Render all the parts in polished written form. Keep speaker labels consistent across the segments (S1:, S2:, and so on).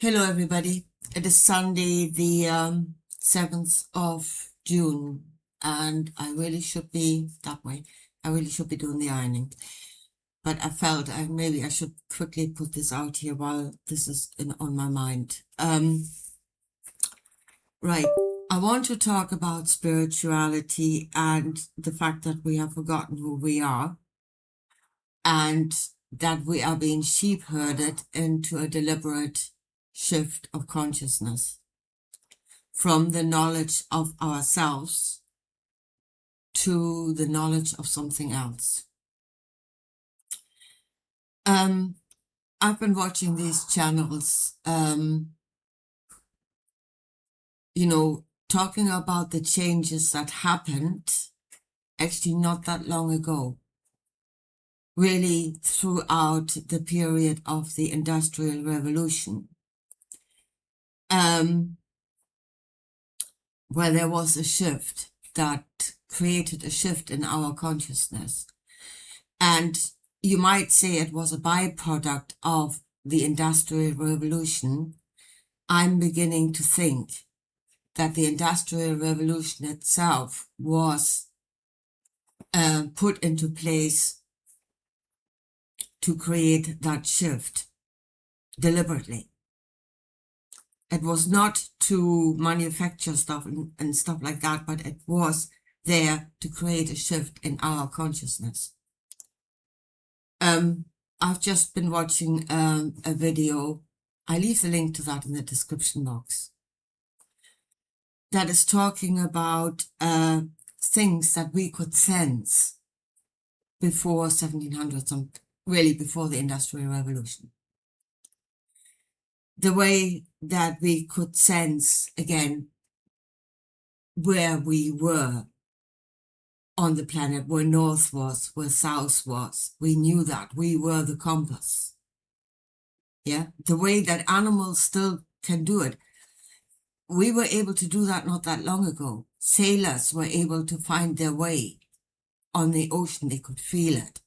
S1: Hello, everybody. It is Sunday, the 7th of June, and I really should be that way. I really should be doing the ironing, but I felt maybe I should quickly put this out here while this is on my mind. Right. I want to talk about spirituality and the fact that we have forgotten who we are and that we are being sheep herded into a deliberate shift of consciousness from the knowledge of ourselves to the knowledge of something else. I've been watching these channels, talking about the changes that happened actually not that long ago, really throughout the period of the Industrial Revolution, where there was a shift that created a shift in our consciousness. And you might say it was a byproduct of the Industrial Revolution. I'm beginning to think that the Industrial Revolution itself was put into place to create that shift deliberately. It was not to manufacture stuff and stuff like that, but it was there to create a shift in our consciousness. I've just been watching a video. I leave the link to that in the description box. That is talking about things that we could sense before 1700, really before the Industrial Revolution. The way that we could sense, again, where we were on the planet, where north was, where south was. We knew that. We were the compass. Yeah? The way that animals still can do it. We were able to do that not that long ago. Sailors were able to find their way on the ocean. They could feel it.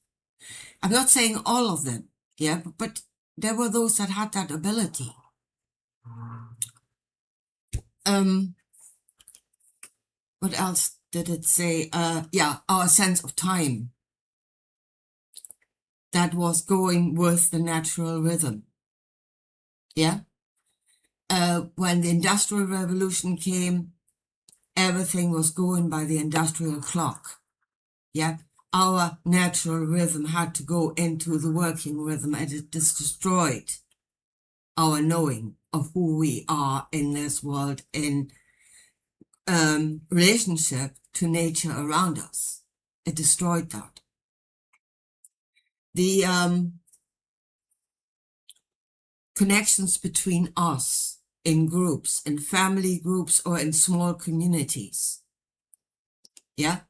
S1: I'm not saying all of them, yeah, but there were those that had that ability. What else did it say? Our sense of time. That was going with the natural rhythm. Yeah? When the Industrial Revolution came, everything was going by the industrial clock. Yeah? Our natural rhythm had to go into the working rhythm, and it destroyed our knowing of who we are in this world in relationship to nature around us. It destroyed that. The connections between us in groups, in family groups, or in small communities. Yeah,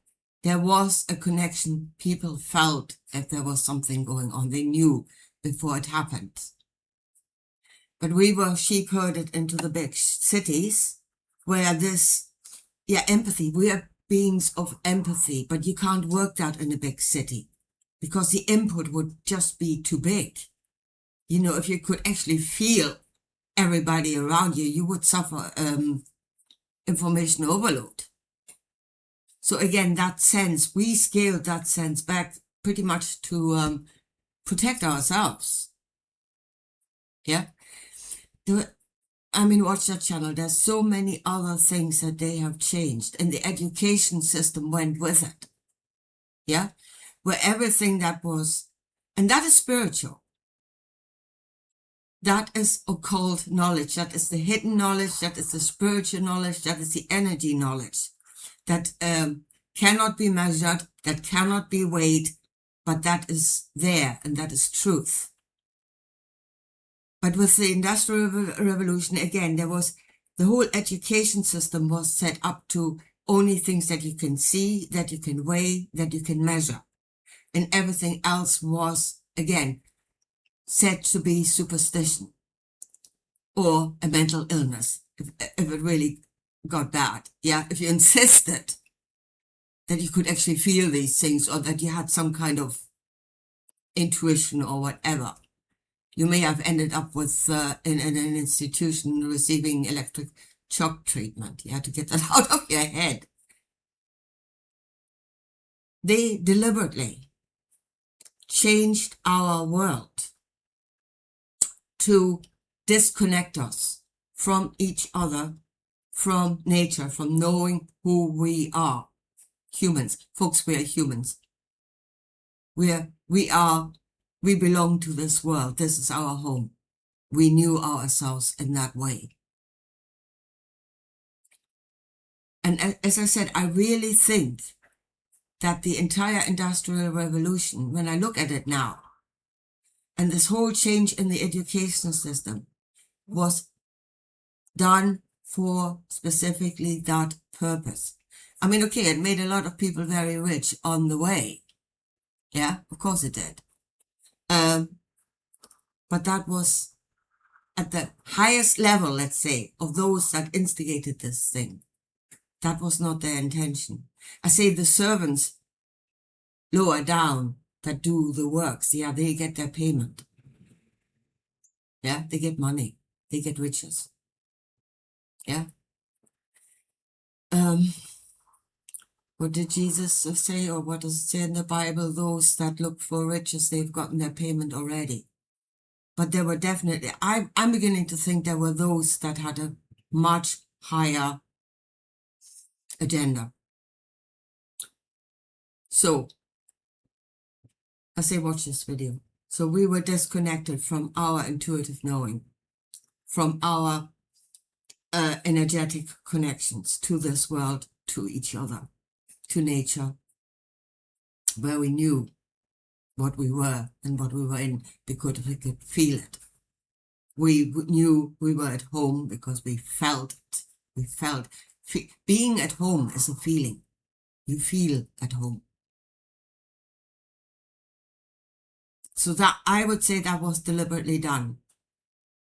S1: there was a connection. People felt that there was something going on. They knew before it happened. But we were sheep herded into the big cities where this, empathy, we are beings of empathy, but you can't work that in a big city because the input would just be too big. You know, if you could actually feel everybody around you, you would suffer information overload. So again, that sense, we scaled that sense back pretty much to protect ourselves. Yeah. Watch that channel. There's so many other things that they have changed, and the education system went with it. Yeah. Where everything that was, and that is spiritual. That is occult knowledge. That is the hidden knowledge. That is the spiritual knowledge. That is the energy knowledge that cannot be measured, that cannot be weighed, but that is there, and that is truth. But with the Industrial Revolution, again, there was the whole education system was set up to only things that you can see, that you can weigh, that you can measure. And everything else was, again, said to be superstition or a mental illness, if it really got bad. Yeah, if you insisted that you could actually feel these things or that you had some kind of intuition or whatever, You may have ended up with in an institution receiving electric shock treatment. You had to get that out of your head. They deliberately changed our world to disconnect us from each other, from nature, from knowing who we are. Humans. Folks, we are humans. We belong to this world. This is our home. We knew ourselves in that way. And as I said, I really think that the entire Industrial Revolution, when I look at it now, and this whole change in the education system was done for specifically that purpose. I mean, okay, it made a lot of people very rich on the way. Yeah, of course it did. But that was at the highest level, let's say, of those that instigated this thing. That was not their intention. I say the servants lower down that do the works, yeah, they get their payment. Yeah, they get money. They get riches. Yeah. What did Jesus say, or what does it say in the Bible? Those that look for riches, they've gotten their payment already. But there were definitely, I'm beginning to think there were those that had a much higher agenda. So, I say watch this video. So we were disconnected from our intuitive knowing, from our energetic connections to this world, to each other, to nature, where we knew what we were and what we were in because we could feel it. We knew we were at home because we felt it. We felt being at home is a feeling. You feel at home. So that I would say that was deliberately done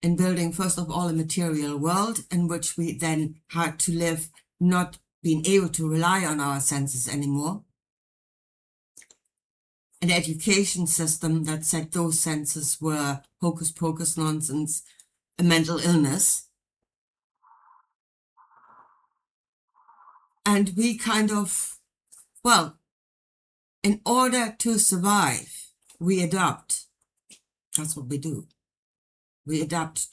S1: in building, first of all, a material world in which we then had to live, not being able to rely on our senses anymore. An education system that said those senses were hocus pocus nonsense, a mental illness. And we kind of, well, in order to survive, we adapt. That's what we do. We adapted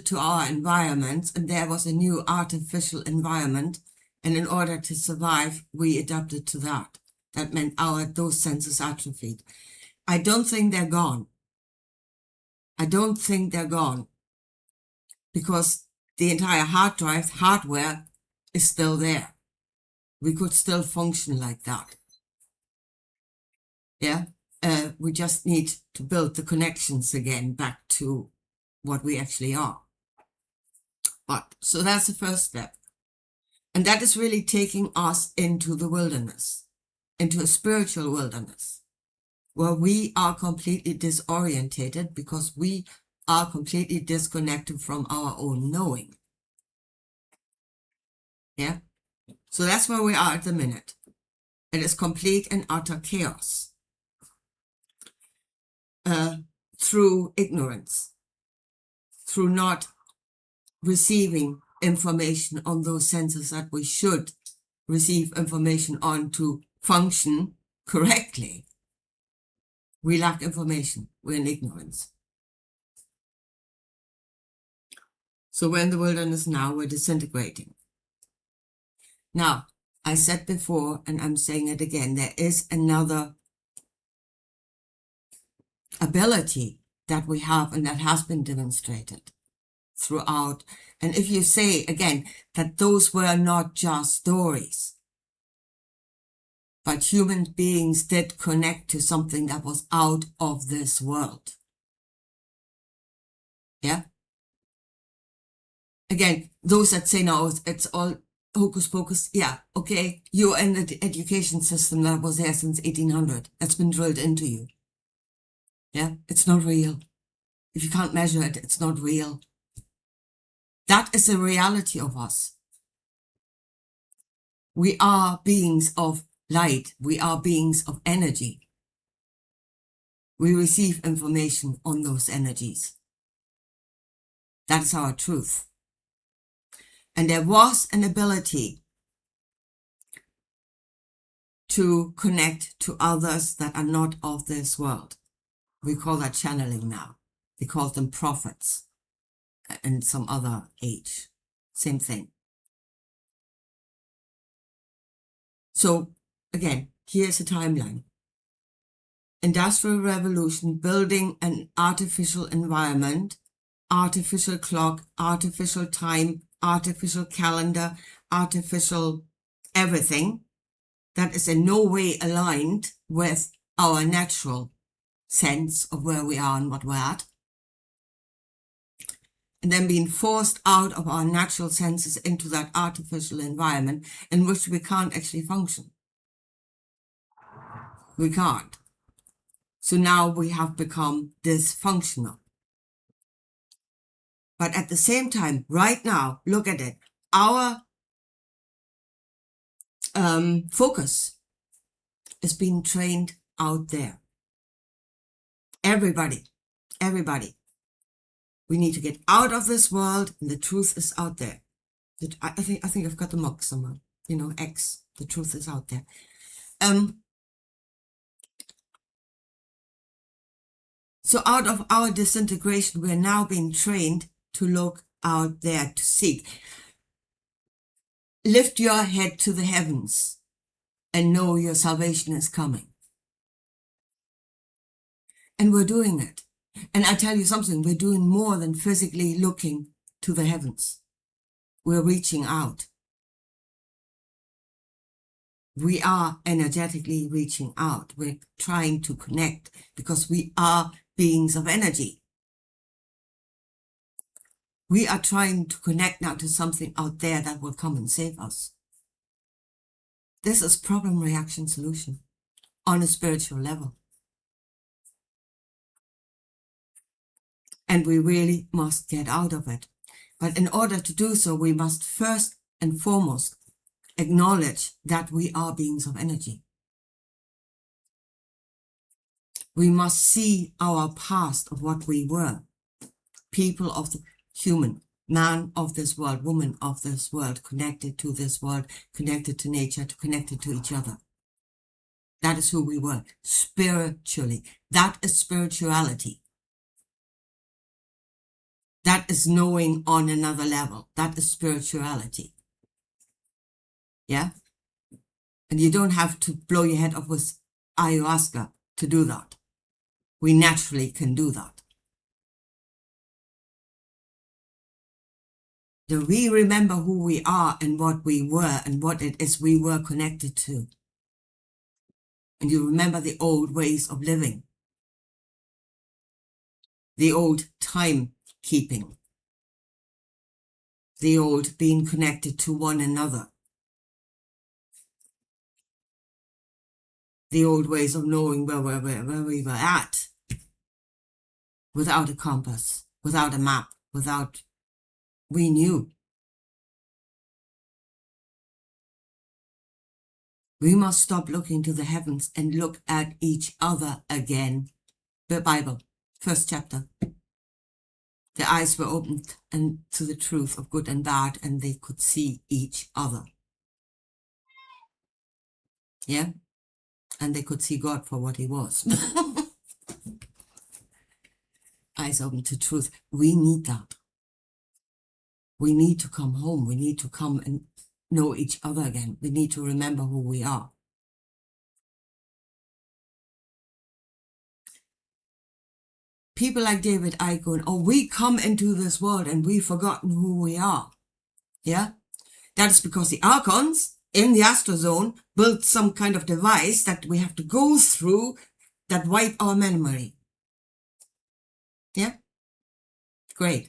S1: to our environment, and there was a new artificial environment. And in order to survive, we adapted to that. That meant those senses atrophied. I don't think they're gone. I don't think they're gone because the entire hard drive hardware is still there. We could still function like that. Yeah. We just need to build the connections again back to what we actually are. But so that's the first step. And that is really taking us into the wilderness, into a spiritual wilderness, where we are completely disorientated because we are completely disconnected from our own knowing. Yeah. So that's where we are at the minute. It is complete and utter chaos. Through ignorance, through not receiving information on those senses that we should receive information on to function correctly. We lack information. We're in ignorance. So we're in the wilderness now, we're disintegrating. Now, I said before, and I'm saying it again, there is another ability that we have and that has been demonstrated throughout. And if you say again that those were not just stories, but human beings did connect to something that was out of this world. Yeah. Again, those that say no, it's all hocus pocus. Yeah. Okay. You're in the education system that was there since 1800. That's been drilled into you. Yeah. It's not real. If you can't measure it, it's not real. That is the reality of us. We are beings of light. We are beings of energy. We receive information on those energies. That is our truth. And there was an ability to connect to others that are not of this world. We call that channeling now. We call them prophets and some other age. Same thing. So again, here's a timeline. Industrial Revolution, building an artificial environment, artificial clock, artificial time, artificial calendar, artificial everything that is in no way aligned with our natural sense of where we are and what we're at. And then being forced out of our natural senses into that artificial environment in which we can't actually function. We can't. So now we have become dysfunctional. But at the same time, right now, look at it. Our focus is being trained out there. Everybody. We need to get out of this world, and the truth is out there. I think I've got the mug somewhere. X. The truth is out there. So out of our disintegration, we're now being trained to look out there, to seek. Lift your head to the heavens and know your salvation is coming. And we're doing it. And I tell you something, we're doing more than physically looking to the heavens. We're reaching out. We are energetically reaching out. We're trying to connect because we are beings of energy. We are trying to connect now to something out there that will come and save us. This is problem, reaction, solution on a spiritual level. And we really must get out of it. But in order to do so, we must first and foremost acknowledge that we are beings of energy. We must see our past of what we were. People of the human, man of this world, woman of this world, connected to this world, connected to nature, connected to each other. That is who we were, spiritually. That is spirituality. That is knowing on another level. That is spirituality. Yeah? And you don't have to blow your head off with ayahuasca to do that. We naturally can do that. So we remember who we are and what we were and what it is we were connected to. And you remember the old ways of living. The old timekeeping. The old being connected to one another. The old ways of knowing where we were at. Without a compass, without a map, we knew. We must stop looking to the heavens and look at each other again. The Bible, first chapter. The eyes were opened and to the truth of good and bad, and they could see each other. Yeah? And they could see God for what he was. Eyes open to truth. We need that. We need to come home. We need to come and know each other again. We need to remember who we are. People like David Icke going, oh, we come into this world and we've forgotten who we are. Yeah? That is because the Archons in the Astrozone built some kind of device that we have to go through that wipe our memory. Yeah? Great.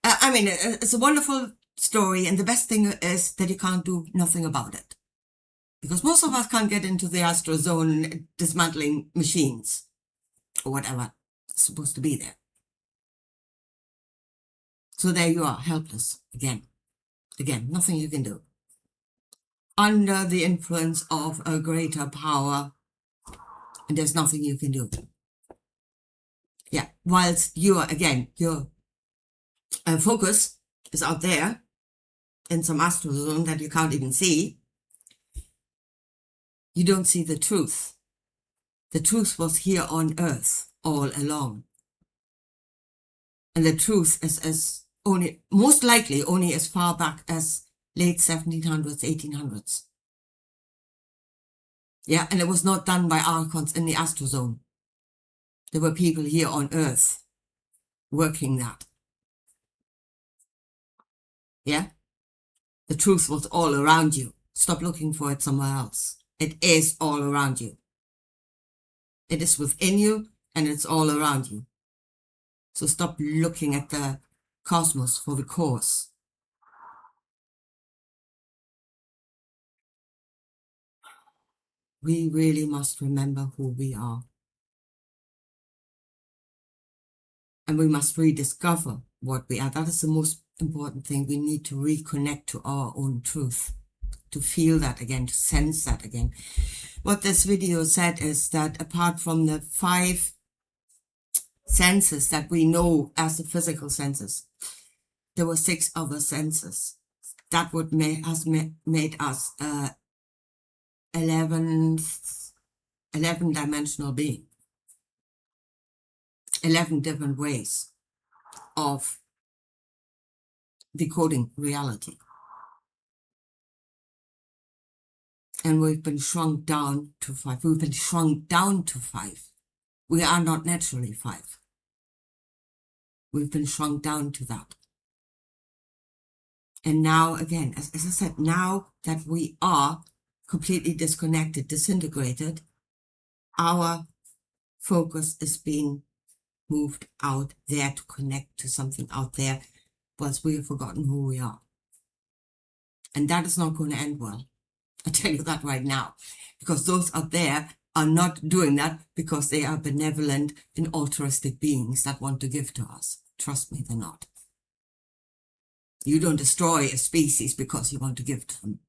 S1: It's a wonderful story, and the best thing is that you can't do nothing about it. Because most of us can't get into the Astrozone dismantling machines or whatever is supposed to be there. So there you are, helpless again. Again, nothing you can do. Under the influence of a greater power, and there's nothing you can do. Yeah, whilst your focus is out there in some astral zone that you can't even see, you don't see the truth. The truth was here on earth all along. And the truth is only, most likely only as far back as late 1700s, 1800s. Yeah, and it was not done by archons in the astral zone. There were people here on earth working that. Yeah? The truth was all around you. Stop looking for it somewhere else. It is all around you. It is within you and it's all around you. So stop looking at the cosmos for the cause. We really must remember who we are. And we must rediscover what we are. That is the most important thing. We need to reconnect to our own truth, to feel that again, to sense that again. What this video said is that apart from the 5 senses that we know as the physical senses, there were 6 other senses that would has made us 11-dimensional being. 11 different ways of decoding reality. And we've been shrunk down to 5. We've been shrunk down to 5. We are not naturally 5. We've been shrunk down to that. And now, again, as I said, now that we are completely disconnected, disintegrated, our focus is being moved out there to connect to something out there, whilst we have forgotten who we are. And that is not going to end well. I tell you that right now, because those out there are not doing that because they are benevolent and altruistic beings that want to give to us. Trust me, they're not. You don't destroy a species because you want to give to them.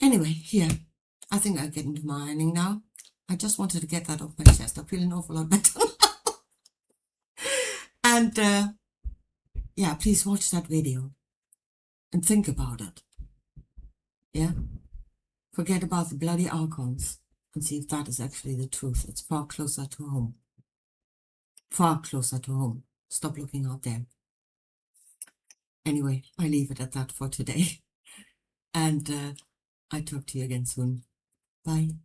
S1: Anyway, here, I think I'll get into my ironing now. I just wanted to get that off my chest. I feel an awful lot better. And yeah, please watch that video and think about it. Yeah? Forget about the bloody archons and see if that is actually the truth. It's far closer to home. Far closer to home. Stop looking out there. Anyway, I leave it at that for today. And I talk to you again soon. Bye.